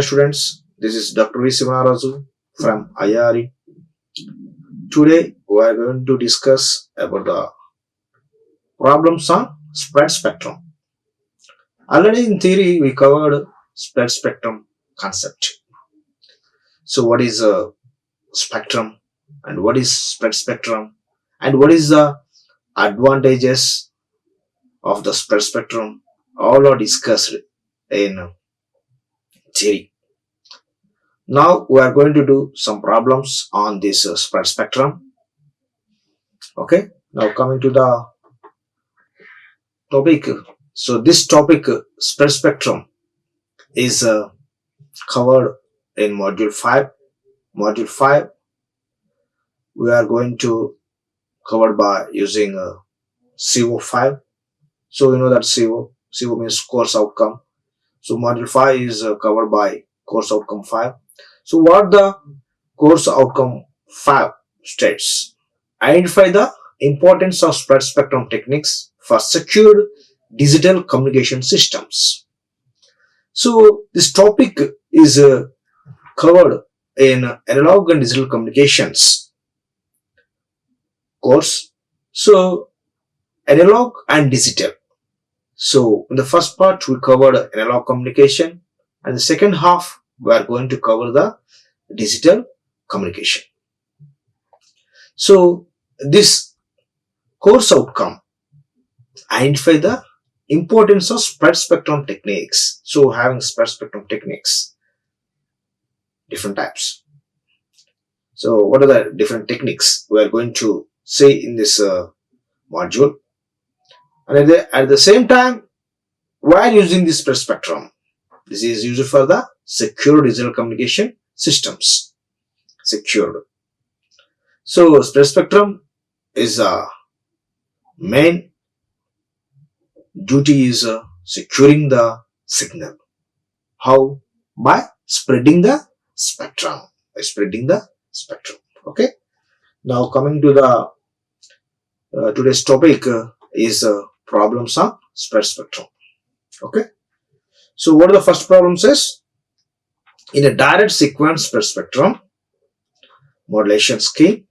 Hello students, this is Dr. Siva Nagaraju from IARE. Today we are going to discuss about the problems on spread spectrum. Already in theory we covered spread spectrum concept. So what is a spectrum and what is spread spectrum and what is the advantages of the spread spectrum, all are discussed in theory. Now we are going to do some problems on this spread spectrum. Okay, now coming to the topic. So this topic, spread spectrum, is covered in module 5. Module 5 we are going to cover by using CO5. So you know that CO means course outcome. So module 5 is covered by course outcome 5. So what the course outcome 5 states? Identify the importance of spread spectrum techniques for secured digital communication systems. So this topic is covered in analog and digital communications course. So analog and digital. So in the first part we covered analog communication, and the second half we are going to cover the digital communication. So this course outcome identify the importance of spread spectrum techniques. So having spread spectrum techniques, different types. So what are the different techniques we are going to see in this module? And at the same time, while using this spread spectrum, this is used for the secure digital communication systems. Secured. So spread spectrum is a main duty is securing the signal. How? By spreading the spectrum. By spreading the spectrum. Okay. Now coming to the today's topic is problems on spread spectrum. Okay. So what are the first problems is? In a direct sequence spread spectrum modulation scheme,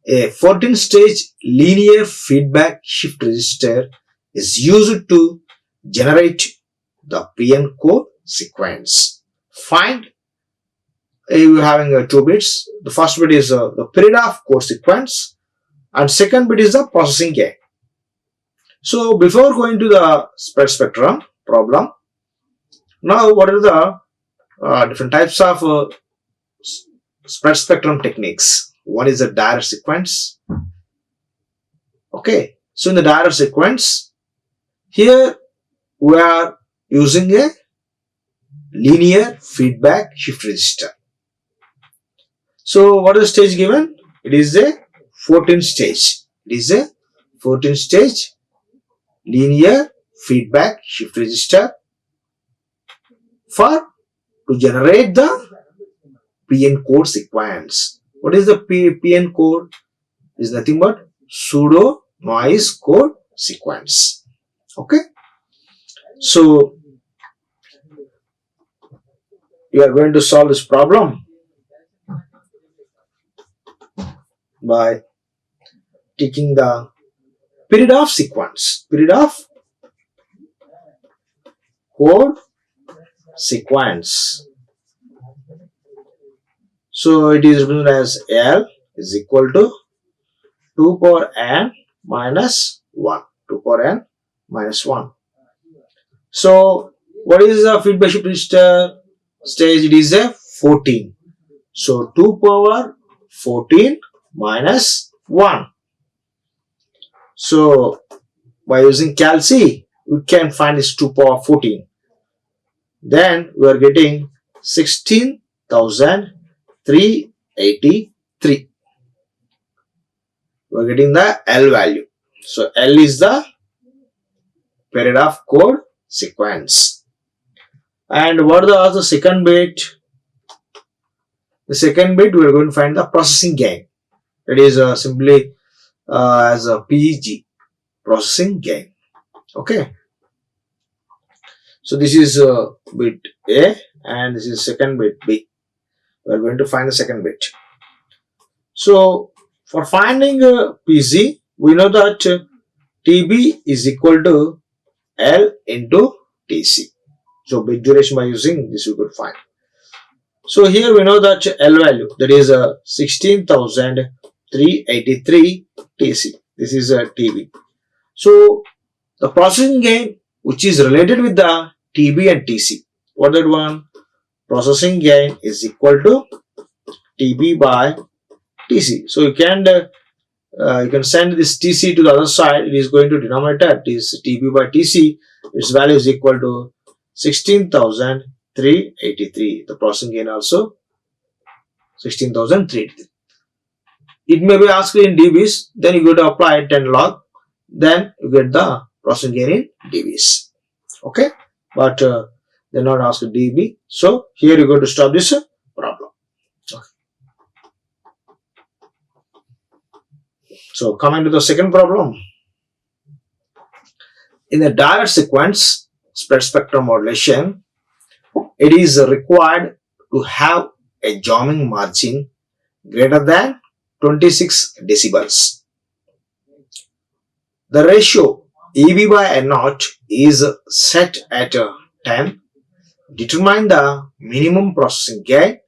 a 14-stage linear feedback shift register is used to generate the PN code sequence. Find you having 2 bits. The first bit is the period of code sequence, and second bit is the processing gain. So before going to the spread spectrum problem, now what are the different types of spread spectrum techniques? One is a direct sequence. Okay, so in the direct sequence, here we are using a linear feedback shift register. So what is the stage given? It is a 14 stage. It is a 14 stage linear feedback shift register for to generate the PN code sequence. What is the PN code? It is nothing but pseudo noise code sequence. Okay. So you are going to solve this problem by taking the period of sequence, period of code sequence. So it is written as L is equal to 2 power n minus 1. 2 power n minus 1. So what is the feedback shift register stage? It is a 14. So 2 power 14 minus 1. So by using calc, we can find this 2 power 14. Then we are getting 16,383. We are getting the L value. So L is the period of code sequence. And what are the other second bit? The second bit we are going to find the processing gain. It is simply as a PG, processing gain. Okay. So this is bit A and this is second bit B. We are going to find the second bit. So for finding PC, we know that TB is equal to L into TC. So bit duration by using this we could find. So here we know that L value, that is 16,383 TC. This is a TB. So the processing gain which is related with the TB and TC. What that one? Processing gain is equal to TB by TC. So you can send this TC to the other side. It is going to denominator. It is TB by TC. Its value is equal to 16,383. The processing gain also 16,383. It may be asked in dBs. Then you go to apply 10 log. Then you get the processing gain in dBs. Okay, but they're not asked dB. So here you go to stop this problem. Okay. So coming to the second problem. In the direct sequence spread spectrum modulation, it is required to have a jamming margin greater than 26 decibels. The ratio EB by N0 is set at 10. Determine the minimum processing gain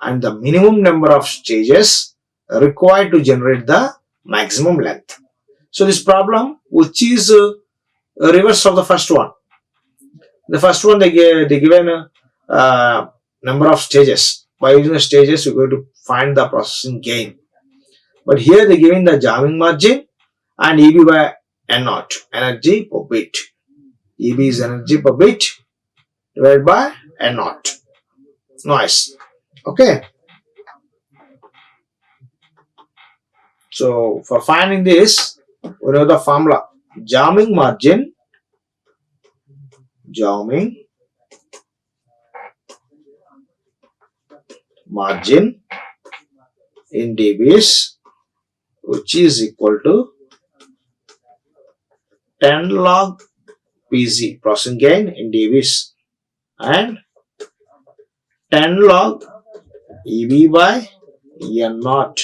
and the minimum number of stages required to generate the maximum length. So this problem, which is reverse of the first one. The first one they given number of stages. By using the stages, we're going to find the processing gain. But here they given the jamming margin and EB by N0, energy per bit. EB is energy per bit divided by N0, noise. Okay. So for finding this, we know the formula. Jamming margin in dBs, which is equal to 10 log PZ, processing gain in dBs, and 10 log EB by N0.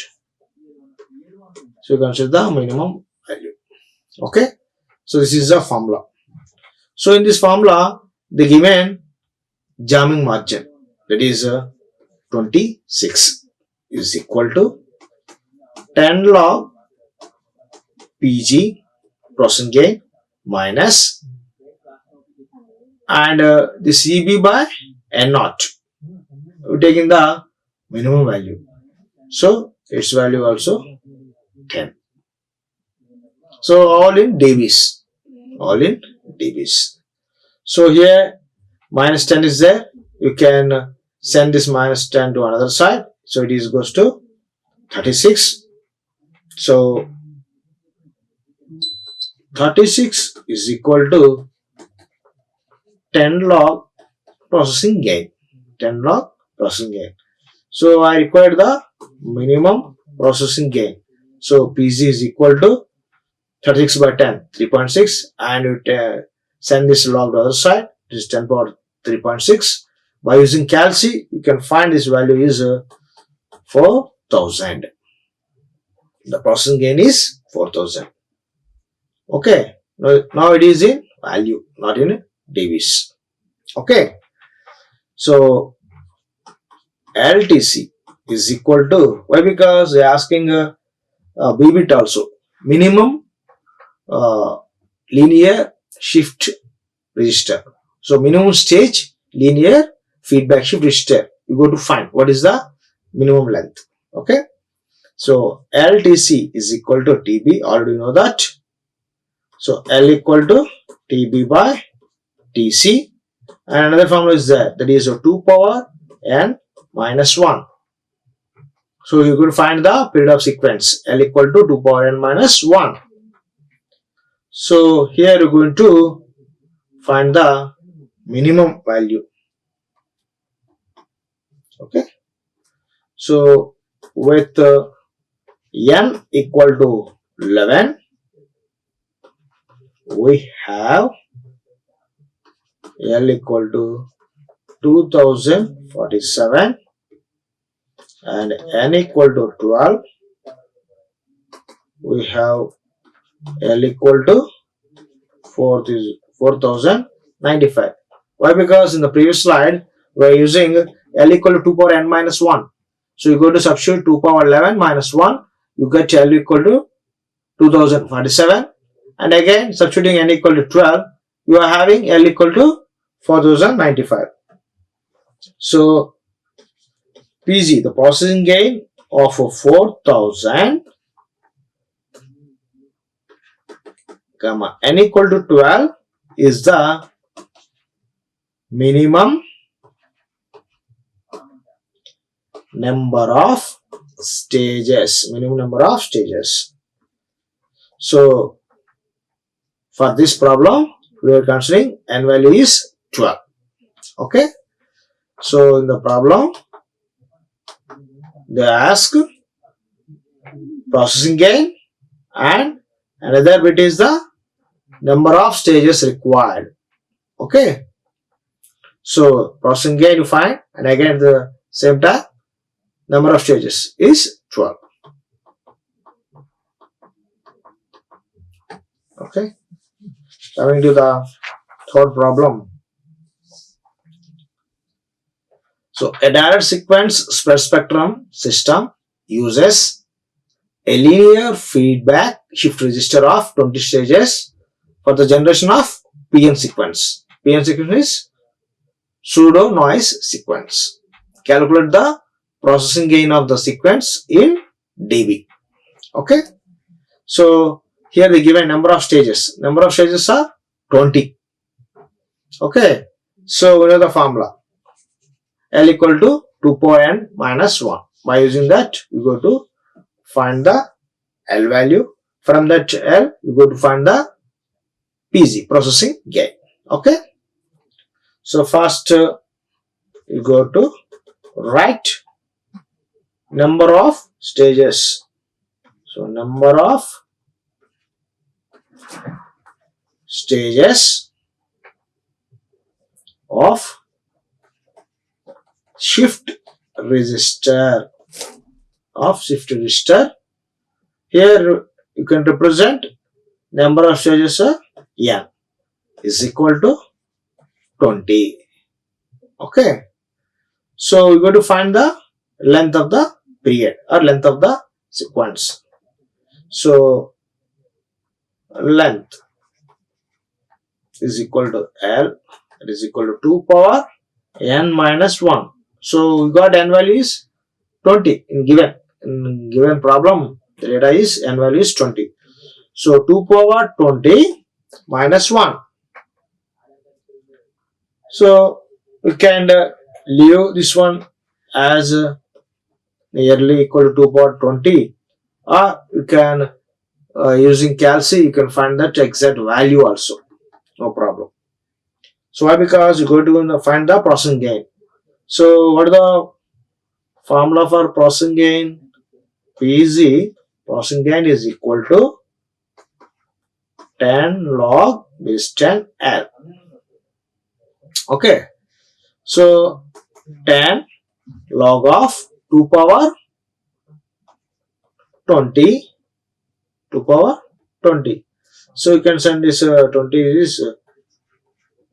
So you consider the minimum value. Okay. So this is the formula. So in this formula, the given jamming margin, that is 26, is equal to 10 log PG, processing gain, minus, and this EB by N0. We're taking the minimum value. So its value also 10. So all in dBs. So here minus 10 is there. You can send this minus 10 to another side. So it is goes to 36. So 36 is equal to 10 log processing gain. 10 log processing gain. So I require the minimum processing gain. So PZ is equal to 36 by 10, 3.6, and you send this log to the other side. This is 10 power 3.6. By using calci, you can find this value is 4,000. The processing gain is 4,000. Okay. Now it is in value, not in dBs. Okay. So LTC is equal to, why? Because they are asking B bit also, minimum linear shift register. So minimum stage linear feedback shift register. You go to find what is the minimum length. Okay. So LTC is equal to TB. Already know that. So L equal to TB by TC. And another formula is there. That is 2 power N minus 1. So you could find the period of sequence. L equal to 2 power N minus 1. So here you're going to find the minimum value. Okay. So with N equal to 11, we have L equal to 2047 and n equal to 12. We have L equal to 4095. Why? Because in the previous slide we are using L equal to 2 power n minus 1. So you go to substitute 2 power 11 minus 1, you get L equal to 2047, and again substituting n equal to 12, you are having L equal to 4095. So PG, the processing gain of 4000, comma n equal to 12 is the minimum number of stages. So for this problem we are considering n value is 12. Okay, so in the problem they ask processing gain and another bit is the number of stages required. Okay, so processing gain you find, and again at the same time number of stages is 12. Okay, coming to the third problem. So a direct sequence spread spectrum system uses a linear feedback shift register of 20 stages for the generation of PN sequence. PN sequence is pseudo noise sequence. Calculate the processing gain of the sequence in dB. Okay, so here they give a number of stages. Number of stages are 20. Okay, so we know the formula. L equal to 2 power n minus 1. By using that, you go to find the L value. From that L, you go to find the PG, processing gain. Okay, so first you go to write number of stages. So number of stages of shift register Here you can represent number of stages n is equal to 20. Okay, so we go to find the length of the period or length of the sequence. So length is equal to L, that is equal to 2 power n minus 1. So we got n value is 20 in given problem. The data is n value is 20. So 2 power 20 minus 1. So we can leave this one as nearly equal to 2 power 20, or you can using calci you can find that exact value also, no problem. So why? Because you go to find the processing gain. So what is the formula for processing gain? PZ, processing gain, is equal to 10 log base 10 L. Okay, so 10 log of 2 power 20, 2 power 20. So you can send this 20 is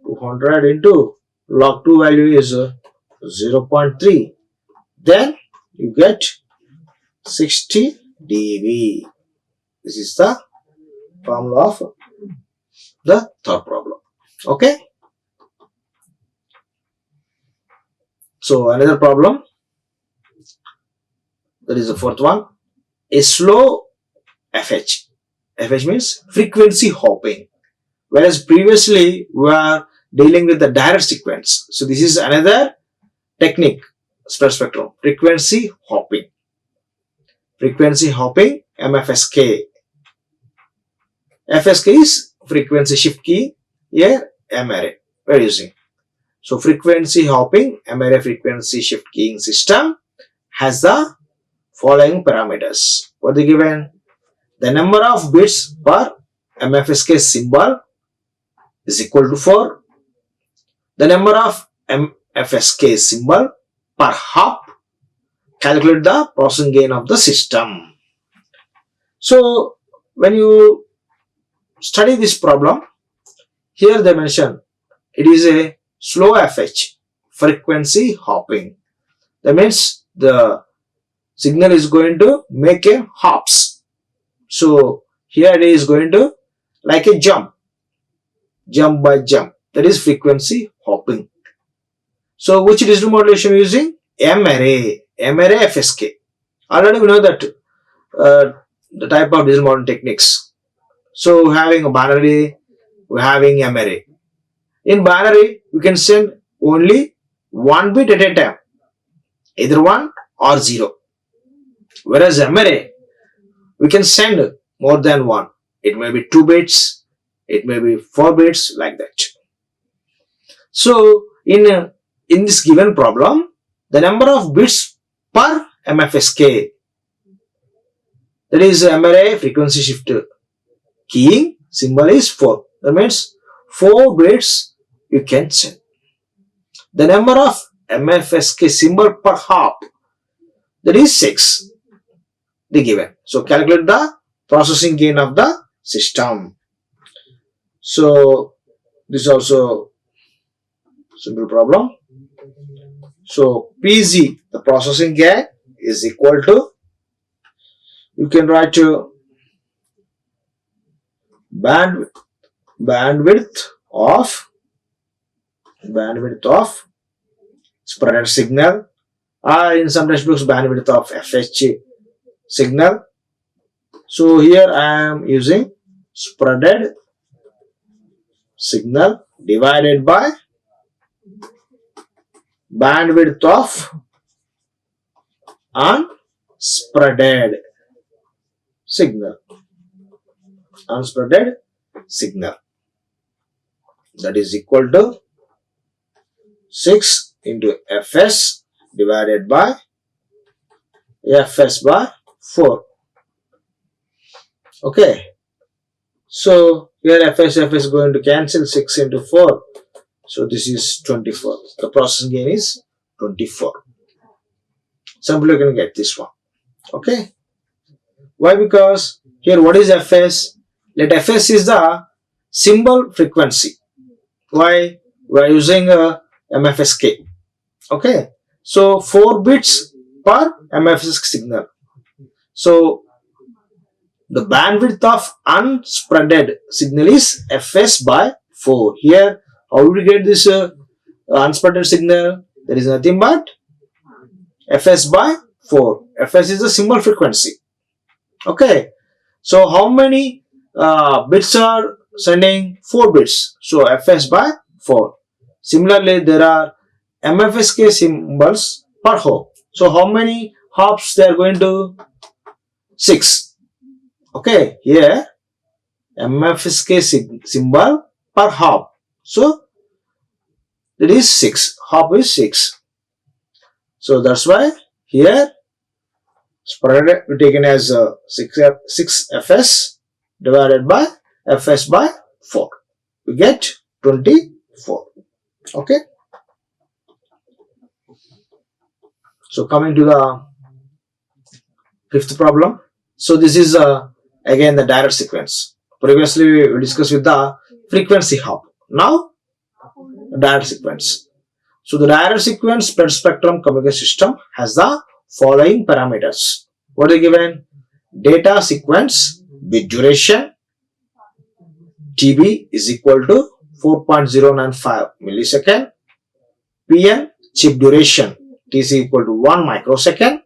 200 into log 2 value is 0.3. Then you get 60 dB. This is the formula of the third problem. Okay. So another problem, that is the fourth one. A slow FH. FH means frequency hopping. Whereas previously we are dealing with the direct sequence. So this is another technique, spread spectrum. Frequency hopping. Frequency hopping, MFSK. FSK is frequency shift key. Here IARE we are using. So frequency hopping IARE frequency shift keying system has the following parameters. What they given? The number of bits per MFSK symbol is equal to 4. The number of FSK symbol per hop. Calculate the processing gain of the system. So when you study this problem, here they mention it is a slow FH, frequency hopping. That means the signal is going to make a hops. So here it is going to like a jump by jump. That is frequency hopping. So which digital modulation using? M-array FSK. Already we know that the type of digital modulation techniques. So having a binary, we're having M-array. In binary, we can send only one bit at a time, either 1 or 0. Whereas M-array, we can send more than one. It may be 2 bits, it may be 4 bits, like that. So in this given problem, the number of bits per MFSK, that is M-array frequency shift keying symbol is 4. That means 4 bits you can send. The number of MFSK symbol per hop, that is 6. The given. So calculate the processing gain of the system. So this is also simple problem. So PG, the processing gain, is equal to, you can write to bandwidth of spread signal, or in some textbooks bandwidth of FH signal. So here I am using spreaded signal divided by bandwidth of unspreaded signal. That is equal to 6 into Fs divided by Fs by 4. Okay. So here Fs is going to cancel, 6 into 4. So this is 24. The processing gain is 24. Simply you can get this one. Okay. Why? Because here what is Fs? Let Fs is the symbol frequency. Why? We are using MFSK. Okay. So 4 bits per MFSK signal. So the bandwidth of unspreaded signal is Fs by 4. Here, how do we get this unspreaded signal? There is nothing but Fs by 4. Fs is the symbol frequency. Okay. So how many bits are sending? 4 bits. So Fs by 4. Similarly, there are MFSK symbols per hop. So how many hops they are going to? 6. Okay. Here MFSK symbol per hop. So that is 6. Hop is 6. So that's why here spread we taken as 6 Fs divided by Fs by 4. We get 24. Okay. So coming to the 5th problem. So this is again the direct sequence. Previously we discussed with the frequency hop. Now direct sequence. So the direct sequence spread spectrum communication system has the following parameters. What are given? Data sequence bit duration TB is equal to 4.095 millisecond. PN chip duration TC equal to 1 microsecond.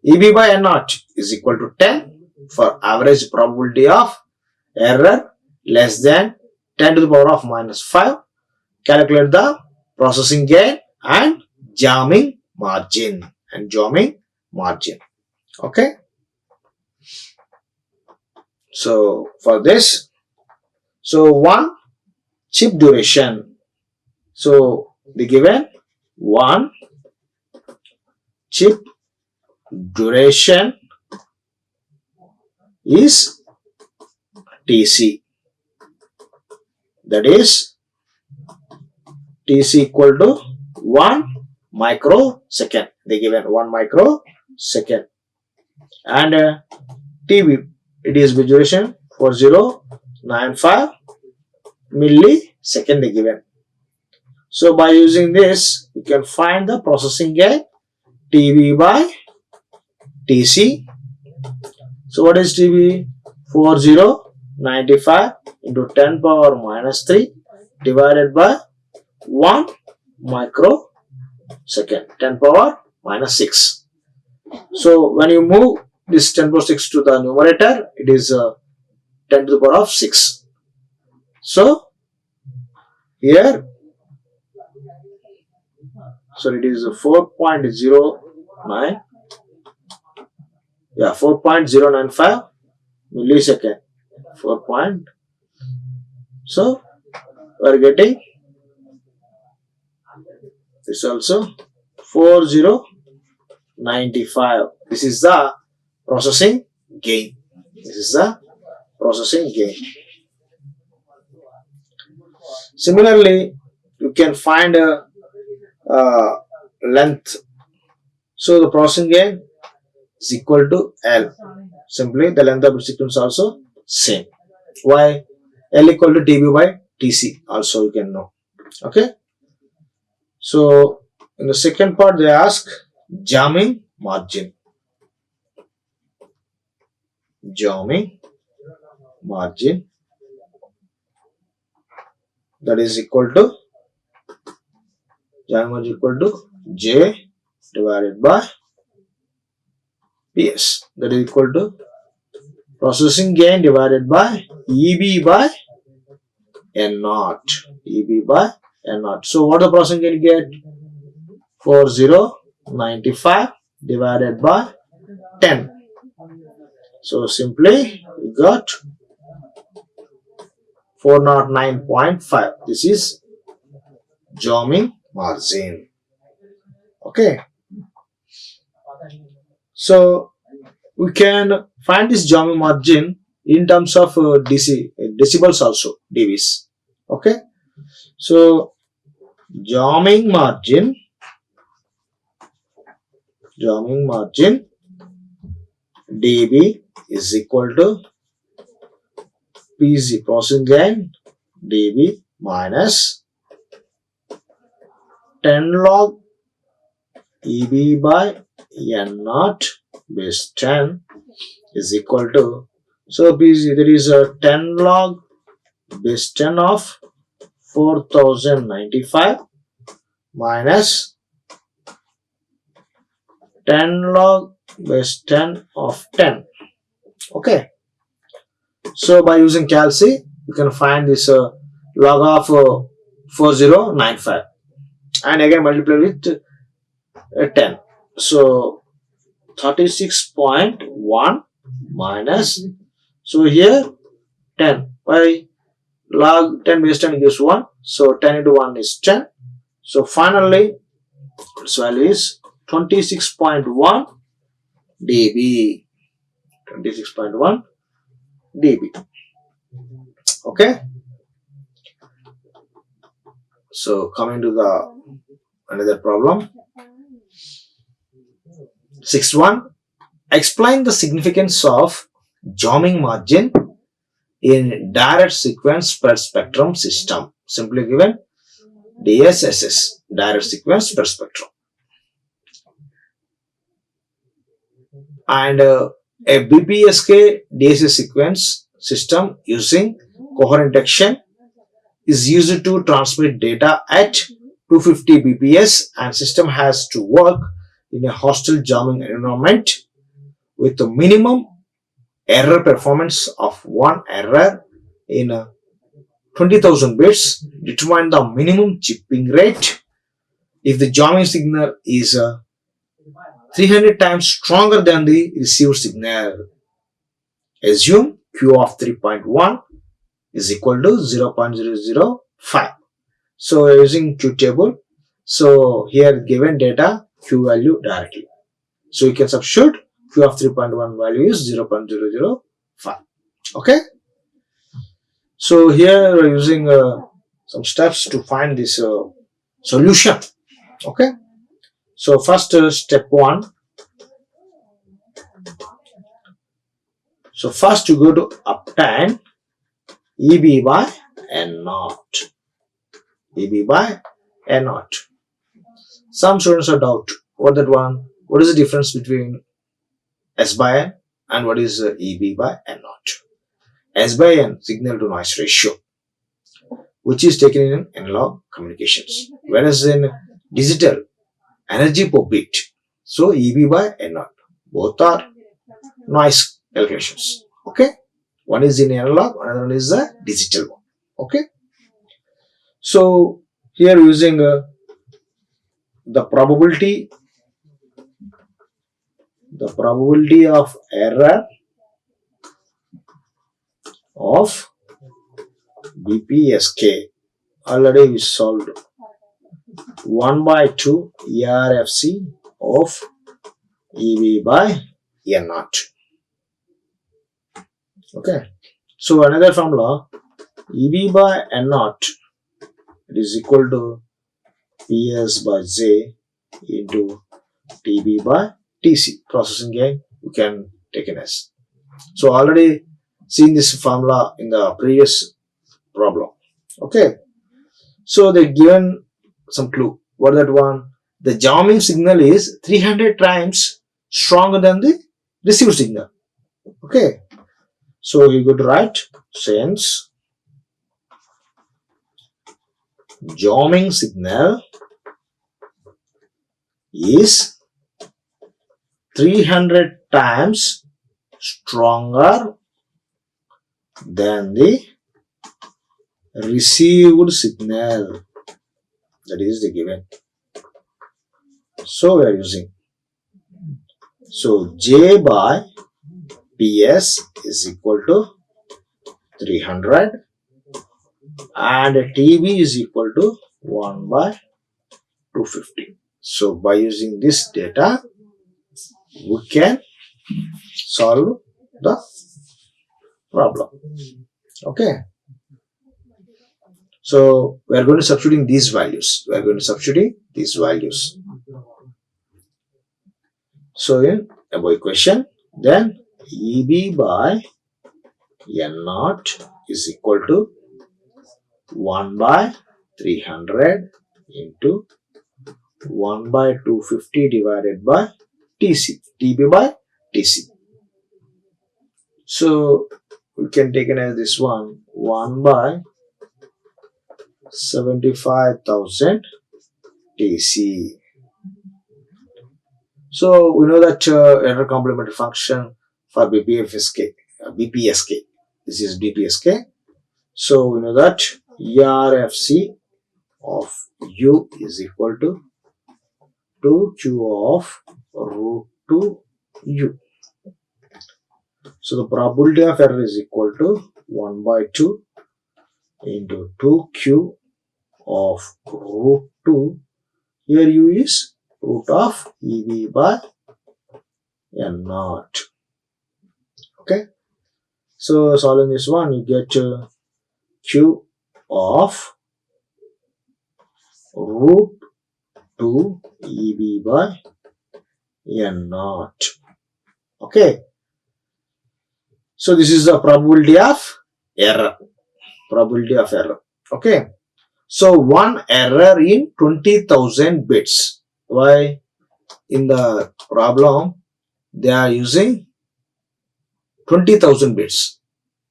EB by N0 is equal to 10 for average probability of error less than 10 to the power of minus 5. Calculate the processing gain and jamming margin. Okay. So for this, so 1 chip duration. So the given 1 chip duration is TC. That is TC equal to 1 microsecond. They given 1 microsecond. And TB, it is bit duration 4095 millisecond they given. So by using this, we can find the processing gain TB by TC. So what is TB? 4095 into 10 power minus 3 divided by 1 microsecond, 10 power minus 6. So when you move this 10 power 6 to the numerator, it is 10 to the power of 6. So here, so it is 4.09, yeah, 4.095 millisecond. 4 point. So we are getting this also 4095. This is the processing gain. This is the processing gain. Similarly, you can find a length. So the processing gain is equal to L. Simply the length of the sequence also same. Why? L equal to TB by TC also you can know. Okay. So in the second part they ask jamming margin. Jamming margin, that is equal to jamming margin equal to J divided by PS, that is equal to processing gain divided by EB by N0. EB by N0. So what the processing gain get? 4095 divided by 10. So simply we got 409.5. This is jamming margin. Okay. So we can find this jamming margin in terms of decibels also, dBs. Okay. So jamming margin dB is equal to PC, processing gain, dB minus 10 log EB by N0 base 10 is equal to, so PC, there is a 10 log base 10 of 4095 minus 10 log base 10 of 10. Okay. So by using calc, you can find this log of 4095 and again multiply with 10. So 36.1 minus, so here 10 by log 10 base 10 gives 1. So 10 into 1 is 10. So finally its value is 26.1 dB. 26.1 dB. Okay. So coming to the another problem. 6.1. Explain the significance of jamming margin in direct sequence spread spectrum system. Simply given DSSS, direct sequence spread spectrum. And a BPSK DSS sequence system using coherent detection is used to transmit data at 250 bps, and system has to work in a hostile jamming environment with a minimum error performance of 1 error in 20,000 bits. Determine the minimum chipping rate if the jamming signal is 300 times stronger than the received signal. Assume Q of 3.1 is equal to 0.005. So using Q table, so here given data Q value directly. So you can substitute Q of 3.1 value is 0.005. Okay. So here we are using some steps to find this solution. Okay. So first step 1. So first you go to obtain EB by N naught. EB by N naught. Some students are doubt. What that one? What is the difference between S by N and what is EB by N naught? S by N, signal to noise ratio, which is taken in analog communications, whereas in digital, energy per bit. So EB by N naught, both are noise calculations. Okay, one is in analog, another one is a digital one. Okay, so here using the probability of error of BPSK, already we solved 1 by 2 ERFC of EB by N naught. Okay, so another formula, EB by N naught, it is equal to PS by J into TB by TC. Processing gain you can take in as. So already seen this formula in the previous problem. Okay, so they given some clue. What that one? The jamming signal is 300 times stronger than the received signal. Okay, so you could write since jamming signal is 300 times stronger than the received signal. That is the given. So we are using. So J by PS is equal to 300 and TB is equal to 1 by 250. So by using this data, we can solve the problem. Okay. So we are going to substituting these values. So in above equation, then EB by N naught is equal to 1 by 300 into 1 by 250 divided by TC, TB by TC. So we can take it as this one, 1 by 75,000 TC. So we know that error complementary function for BPSK. This is BPSK. So we know that ERFC of U is equal to 2Q of root 2 U. So the probability of error is equal to 1 by 2 into 2Q of root 2. Here U is root of EB by N naught. Okay. So solving this one, you get Q of root 2 EB by N naught. Okay. So this is the probability of error. Okay. So one error in 20,000 bits. Why? In the problem, they are using 20,000 bits.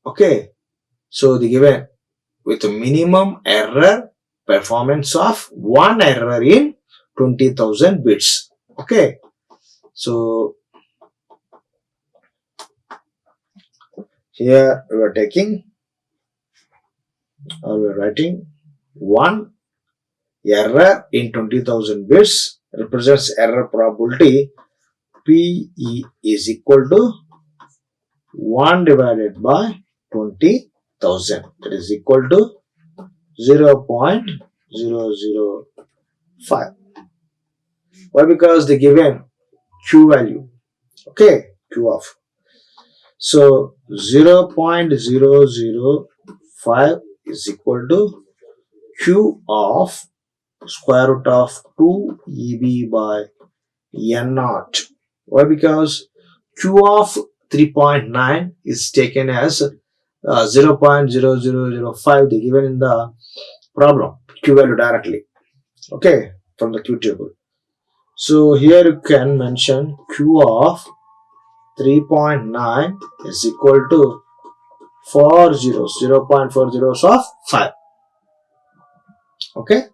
Okay. So they given with a minimum error performance of one error in 20,000 bits. Okay. So here we are taking or we are writing one error in 20,000 bits represents error probability PE is equal to 1 divided by 20,000. That is equal to 0.005. Why? Because they given Q value. Okay, Q of. So 0.005 is equal to Q of square root of 2 EB by N naught. Why? Because Q of 3.9 is taken as 0.0005, they given in the problem, Q value directly, okay, from the Q table. So here you can mention Q of 3.9 is equal to 0.4 zeros of 5. Okay.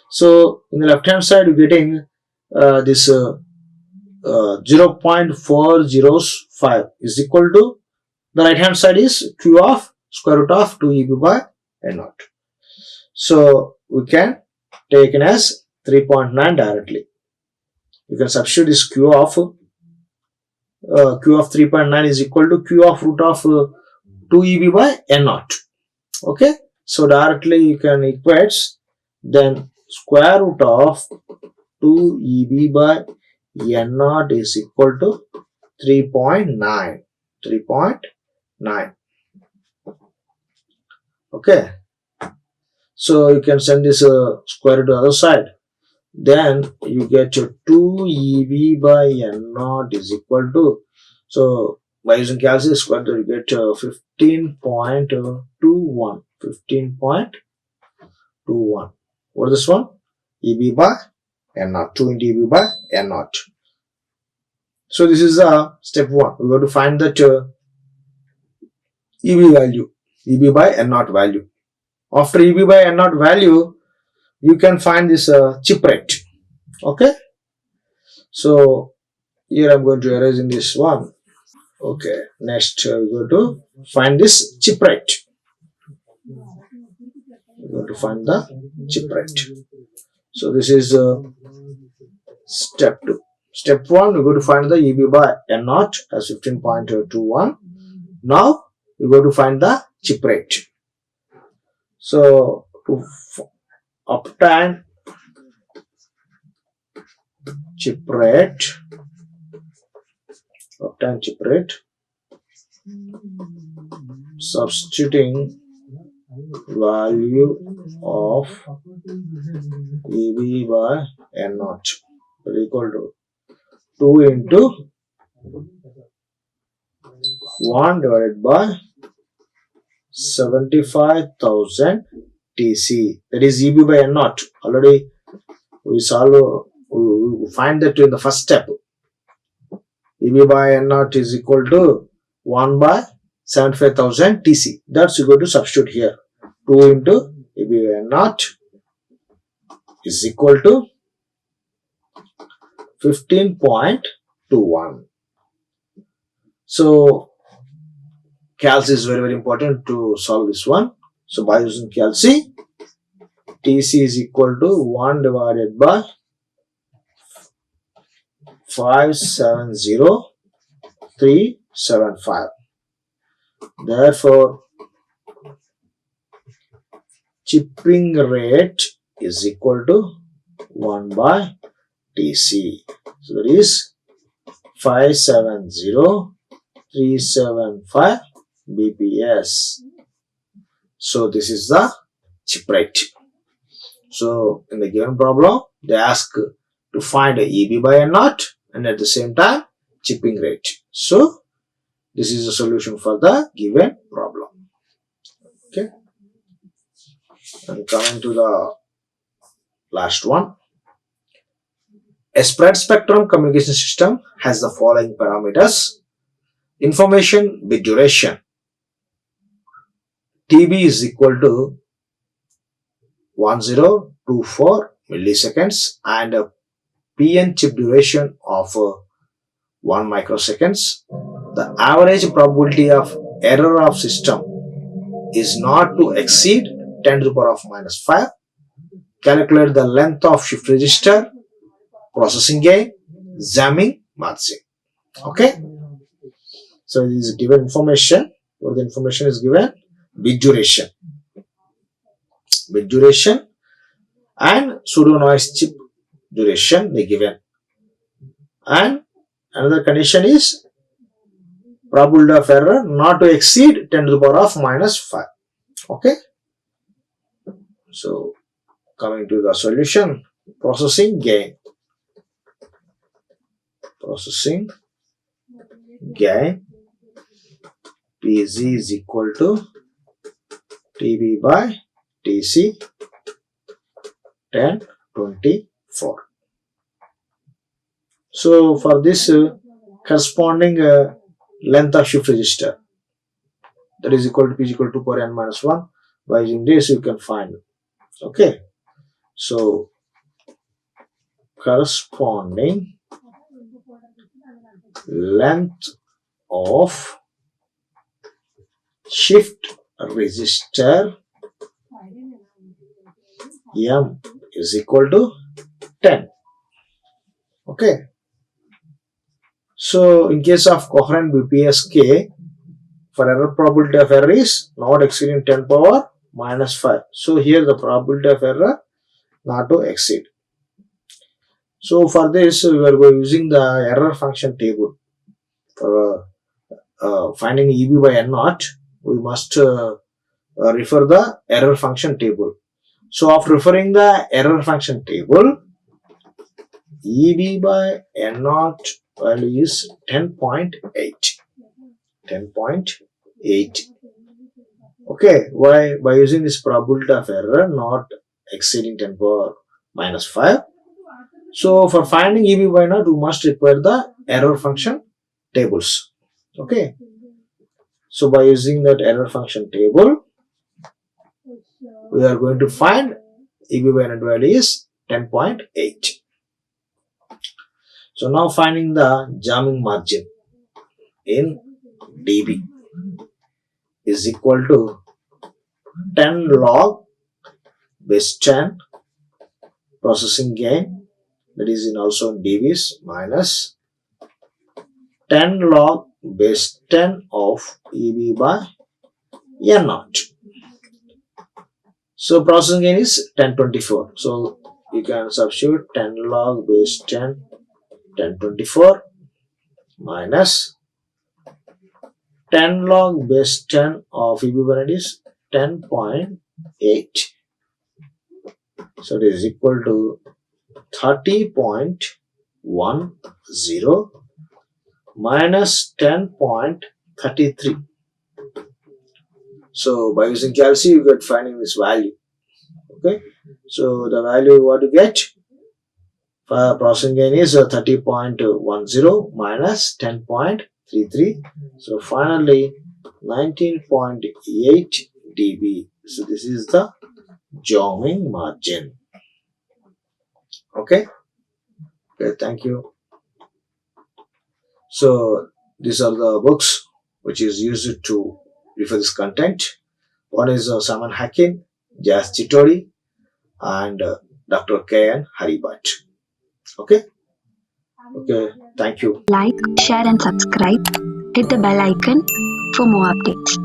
So in the left hand side you're getting this 0.405 is equal to, the right hand side is Q of square root of 2 EB by N naught. So we can take it as 3.9 directly. You can substitute this Q of 3.9 is equal to Q of root of 2 EB by N naught. Okay. So directly you can equate, then square root of 2 EB by N naught is equal to 3.9. 3.9. Okay. So you can send this square root to the other side. Then you get your 2 EB by N naught is equal to, so by using calculus square root you get 15.21. 15.21. What is this one? EB by N naught. 2 into EB by N naught. So this is step 1. We are going to find that EB value. EB by N naught value. After EB by N naught value, you can find this chip rate. Okay. So here I'm going to erase in this one. Okay. Next we're going to find this chip rate. We're going to find the chip rate. So this is step 2. Step 1, we're going to find the EB by N naught as 15.21. Now we're going to find the chip rate. So to obtain chip rate, substituting value of EB by N naught equal to 2 into 1 divided by 75,000 TC. That is EB by N naught. Already we find that in the first step. EB by N naught is equal to 1 by 75,000 TC. That's you go to substitute here. 2 into EB by N naught is equal to 15.21. So calc is very, very important to solve this one. So by using calc, TC is equal to 1 divided by 570,375. Therefore, chipping rate is equal to 1 by TC. So that is 570,375 BPS. So this is the chip rate. So in the given problem, they ask to find a EB by N naught and at the same time chipping rate. So this is the solution for the given problem. Okay. And coming to the last one. A spread spectrum communication system has the following parameters. Information bit duration. TB is equal to 1024 milliseconds and a PN chip duration of 1 microseconds. The average probability of error of system is not to exceed 10 to the power of minus 5. Calculate the length of shift register, processing gain, jamming, margin. Okay. So this is given information. What the information is given? Bit duration. Bit duration and pseudo noise chip duration they given. And another condition is probability of error not to exceed 10 to the power of minus 5. Okay. So coming to the solution, processing gain. Processing gain PZ is equal to TB by TC 1024. So for this corresponding length of shift register, that is equal to P is equal to 2 power n minus 1. By using this you can find. Okay. So corresponding length of shift register M is equal to 10. Okay. So in case of coherent BPS K, for error, probability of error is not exceeding 10 power minus 5. So here the probability of error not to exceed. So for this we are going using the error function table. For finding EB by N naught, we must refer the error function table. So after referring the error function table, EB by N naught value is 10.8. 10.8. Okay, why? By using this probability of error not exceeding 10 power minus 5. So for finding EB by naught, we must require the error function tables. Okay. So by using that error function table, we are going to find EB by naught value is 10.8. So now finding the jamming margin in dB is equal to 10 log base 10 processing gain, that is in also in dBs, minus 10 log base 10 of EB by N naught. So processing gain is 1024. So you can substitute 10 log base 10 1024 minus 10 log base 10 of EB by naught is 10.8. So it is equal to 30.10 minus 10.33. So by using calculation you get finding this value. Okay. So the value what you get for processing gain is 30.10 minus 10.33. So finally 19.8 dB. So this is the jamming margin. Okay. Okay, thank you. So these are the books which is used to refer this content. One is Simon Hacking, Jas Chitori, and Dr. K.N. Haribat. Okay. Okay, thank you. Like, share and subscribe. Hit the bell icon for more updates.